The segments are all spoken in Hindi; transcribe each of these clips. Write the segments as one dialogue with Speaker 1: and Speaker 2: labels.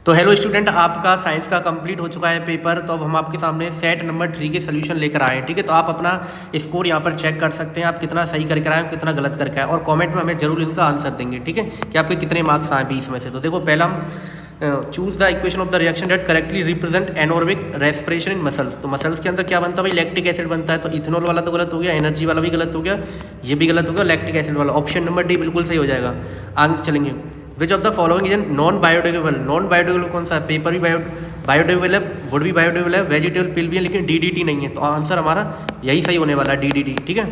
Speaker 1: तो हेलो स्टूडेंट, आपका साइंस का कंप्लीट हो चुका है पेपर। तो अब हम आपके सामने सेट नंबर 3 के सोल्यूशन लेकर आए हैं। ठीक है, तो आप अपना स्कोर यहाँ पर चेक कर सकते हैं, आप कितना सही करके आए हैं, कितना गलत करके आए, और कमेंट में हमें जरूर इनका आंसर देंगे। ठीक है, कि आपके कितने मार्क्स आए 20 में से। तो देखो, पहला हम choose the equation of the reaction that correctly represent anaerobic respiration in muscles. तो मसल्स के अंदर क्या बनता है भाई? लैक्टिक एसिड बनता है। तो इथेनॉल वाला तो गलत हो गया, एनर्जी वाला भी गलत हो गया, ये भी गलत हो गया, लैक्टिक एसिड वाला ऑप्शन नंबर डी बिल्कुल सही हो जाएगा। आगे चलेंगे, which of the following is non biodegradable. Non biodegradable कौन सा है? पेपर भी बायोडिग्रेडेबल है, वुड भी बायोडिग्रेडेबल है, वेजिटेबल पिल भी है, लेकिन डीडीटी नहीं है। तो आंसर हमारा यही सही होने वाला है, डीडीटी। ठीक है,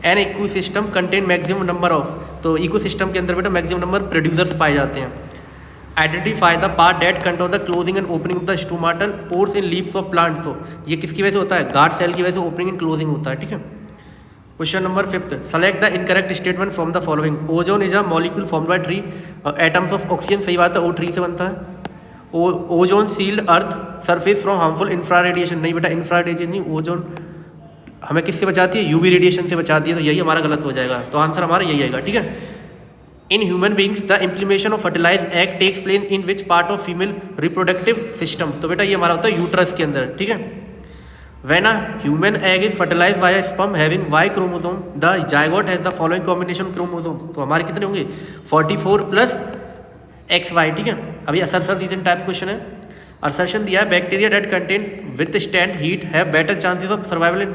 Speaker 1: an ecosystem contain maximum number of. तो इकोसिस्टम के अंदर बेटा मैक्सिमम नंबर प्रोड्यूसर्स पाए जाते हैं। Identify the part that control the closing and opening of the stomatal pores in leaves of plant. तो ये किसकी वजह से होता है? गार्ड सेल की वजह से ओपनिंग एंड क्लोजिंग होता है। ठीक है, question number 5, select the incorrect statement from the following. Ozone is a molecule formed by three atoms of oxygen. सही बात है, O3 से बनता है। Ozone sealed earth surface from harmful infra radiation. नहीं बेटा, इंफ्रा रेडिएशन नहीं, ओजोन हमें किससे बचाती है? यूवी रेडिएशन से बचाती है। तो यही हमारा गलत हो जाएगा, तो आंसर हमारा यही आएगा। ठीक है, in human beings the implantation of fertilize egg takes place in which part of female reproductive system. तो बेटा ये हमारा होता है यूट्रस के अंदर। ठीक है, when a human egg is fertilized by a sperm having Y chromosome, the zygote has the following combination chromosome। तो हमारे कितने होंगे? 44 प्लस XY। ठीक है, अभी असर्शन रीजन टाइप क्वेश्चन है। असर्शन दिया है, bacteria that contain with stand heat have better chances of survival in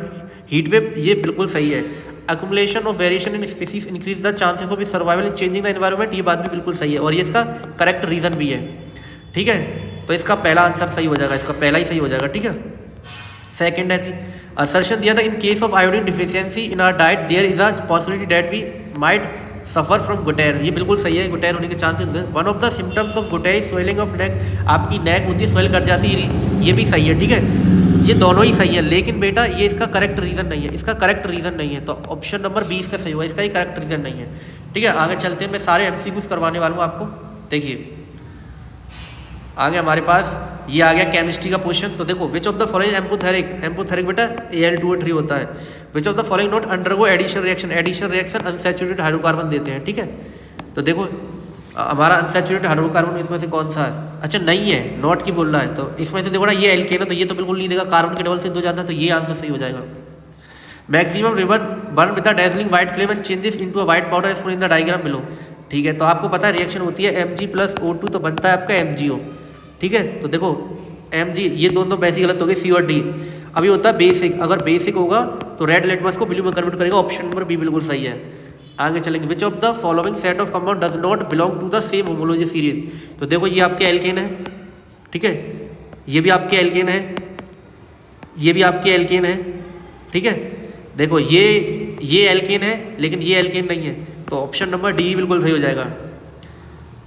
Speaker 1: heat wave. ये बिल्कुल सही है। Accumulation of variation in species increase the chances of survival in changing the environment. ये बात भी बिल्कुल सही है, और ये इसका करेक्ट रीजन भी है। ठीक है, तो इसका पहला आंसर सही हो जाएगा, इसका पहला ही सही हो जाएगा। ठीक है, सेकेंड है थी असर्शन दिया था, in case of iodine deficiency in our diet there is a possibility that we might suffer from goitre. ये बिल्कुल सही है, गुटेर होने के चांसेस हैं। One of the symptoms of goitre is swelling of neck. आपकी नेक होती है, स्वेल कर जाती है, ये भी सही है। ठीक है, ये दोनों ही सही है, लेकिन बेटा ये इसका करेक्ट रीजन नहीं है, इसका करेक्ट रीजन नहीं है। तो ऑप्शन नंबर 20 का सही हुआ, इसका ही करेक्ट रीजन नहीं है। ठीक है, आगे चलते हैं, मैं सारे एमसीक्यूज करवाने वाला हूँ आपको। देखिए आगे हमारे पास ये आ गया केमिस्ट्री का क्वेश्चन। तो देखो, which of the following amphoteric बेटा Al2O3 होता है। Which of the following not undergo addition reaction. Addition reaction unsaturated hydrocarbon देते हैं। ठीक है, तो देखो हमारा अनसैचुरेटेड हाइड्रोकार्बन इसमें से कौन सा है? अच्छा नहीं है, नॉट की बोल रहा है। तो इसमें से देखो ना, ये एल्केन है, तो ये तो बिल्कुल नहीं देगा, कार्बन के डबल से हो जाता है, तो ये आंसर सही हो जाएगा। Maximum ribbon burn with the dazzling white flame and changes into a white powder as in the diagram below. ठीक है, तो आपको पता है रिएक्शन होती है Mg+O2, तो बनता है आपका MgO। ठीक है, तो देखो Mg, ये दोनों वैसे गलत हो गए, C और D। अभी होता है बेसिक, अगर बेसिक होगा तो रेड लिटमस को ब्लू में कन्वर्ट करेगा। ऑप्शन नंबर बी बिल्कुल सही है। आगे चलेंगे, which of the following set of compound does not belong to the same homology series. तो देखो ये आपके एल्केन है। ठीक है, ये भी आपके एल्केन है, ये भी आपके एल्केन है। ठीक है, देखो ये एल्केन है, लेकिन ये एल्केन नहीं है, तो ऑप्शन नंबर डी बिल्कुल सही हो जाएगा।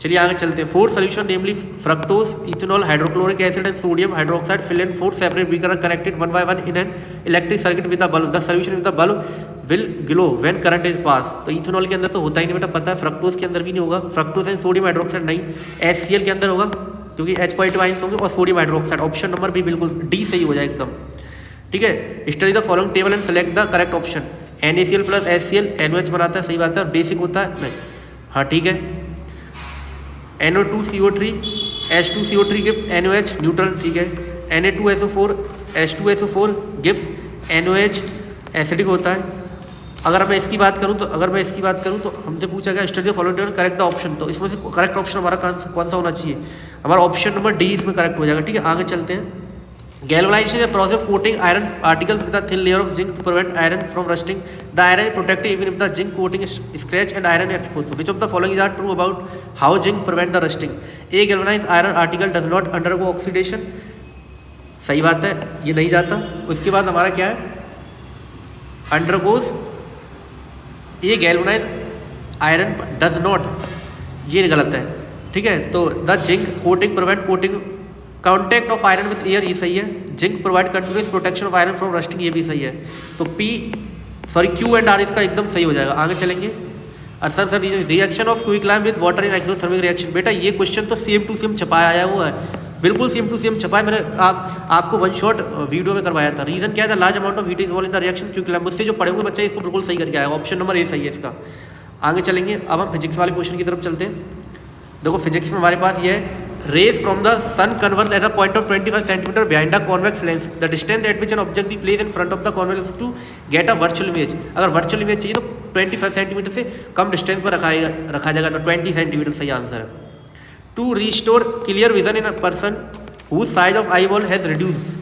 Speaker 1: चलिए आगे चलते हैं। 4 solution namely fructose, ethanol, hydrochloric acid and sodium hydroxide fill in 4 separate beaker connected 1 by 1 in an electric circuit with a bulb. The solution with the bulb will glow when current is pass. तो इथेनॉल के अंदर तो होता ही नहीं बेटा, पता है। फ्रक्टोज के अंदर भी नहीं होगा, फ्रक्टोज एंड सोडियम हाइड्रोक्साइड नहीं। HCl के अंदर होगा, क्योंकि H+ आइंस होंगे, और sodium hydroxide. Option number B बिल्कुल डी सही हो जाए एकदम। ठीक है, study the following table and select the correct option. NaCl plus HCl NOH बनाता है, सही बात है, और बेसिक होता है नहीं। हाँ ठीक है, NO2CO3 H2CO3 gives NOH neutral. ठीक है, Na2SO4 H2SO4 gives NOH acidic होता है। अगर मैं इसकी बात करूं तो हमसे पूछा गया study follow table correct the option. तो इसमें से करेक्ट ऑप्शन हमारा कौन सा होना चाहिए? हमारा ऑप्शन नंबर डी इसमें करेक्ट हो जाएगा। ठीक है, आगे चलते हैं। Galvanization process coating iron particles with a thin layer of zinc to prevent iron from rusting. The iron is protected even if the zinc coating is scratched and iron is exposed. So which of the following is true about how zinc prevent the rusting? A galvanized iron article does not undergo oxidation. सही बात है, ये नहीं जाता। उसके बाद हमारा क्या है? Undergoes। ये galvanized iron does not, ये गलत है। ठीक है, तो the zinc coating prevent coating contact of iron with air, ये सही है। Zinc provide continuous protection of iron from rusting, ये भी सही है। तो Q एंड R इसका एकदम सही हो जाएगा। आगे चलेंगे। Sir reaction of quicklime with water in exothermic reaction. बेटा ये क्वेश्चन तो सेम टू सेम छपाया आया हुआ है, बिल्कुल सेम टू सेम छपाया। मैंने आपको वन शॉट वीडियो में करवाया था। रीजन क्या था? Large amount of heat is involve in the reaction quicklime. मुझसे जो पढ़े हुए बच्चे इसको बिल्कुल सही करके आया। ऑप्शन नंबर ए सही है इसका। आगे चलेंगे, अब हम फिजिक्स वाले क्वेश्चन की तरफ चलते हैं। देखो फिजिक्स में हमारे पास ये है rays from the sun converge at a point of 25 centimeter behind a convex lens. The distance at which an object is placed in front of the convex lens to get a virtual image. अगर वर्चुअल इमेज चाहिए तो 25 सेंटीमीटर से कम डिस्टेंस पर रखा जाएगा, तो 20 सेंटीमीटर सही आंसर है। To restore clear vision in a person whose size of eyeball has reduce.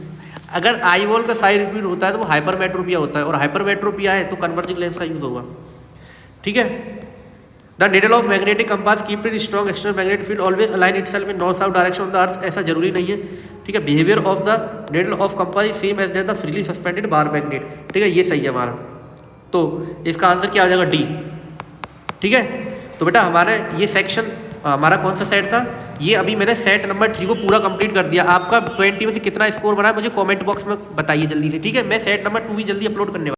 Speaker 1: अगर आई बॉल का साइज रिड्यूस होता है तो वो हाइपरमेट्रोपिया होता है, और हाइपरमेट्रोपिया है तो कन्वर्जिंग लेंस का यूज होगा। ठीक है। The needle of magnetic compass keep it strong external magnetic field always align itself in north south direction of the earth. ऐसा जरूरी नहीं है। ठीक है। Behaviour of the needle of compass is same as that the freely suspended bar magnet. ठीक है, ये सही है हमारा। तो इसका आंसर क्या आ जाएगा? डी। ठीक है। तो बेटा हमारे ये सेक्शन हमारा कौन सा सेट था? ये अभी मैंने सेट नंबर 3 को पूरा कंप्लीट कर दिया। आपका 20 में से कितना स्कोर बना है मुझे कमेंट बॉक्स में बताइए जल्दी से। ठीक है। मैं सेट नंबर 2 भी जल्दी अपलोड करने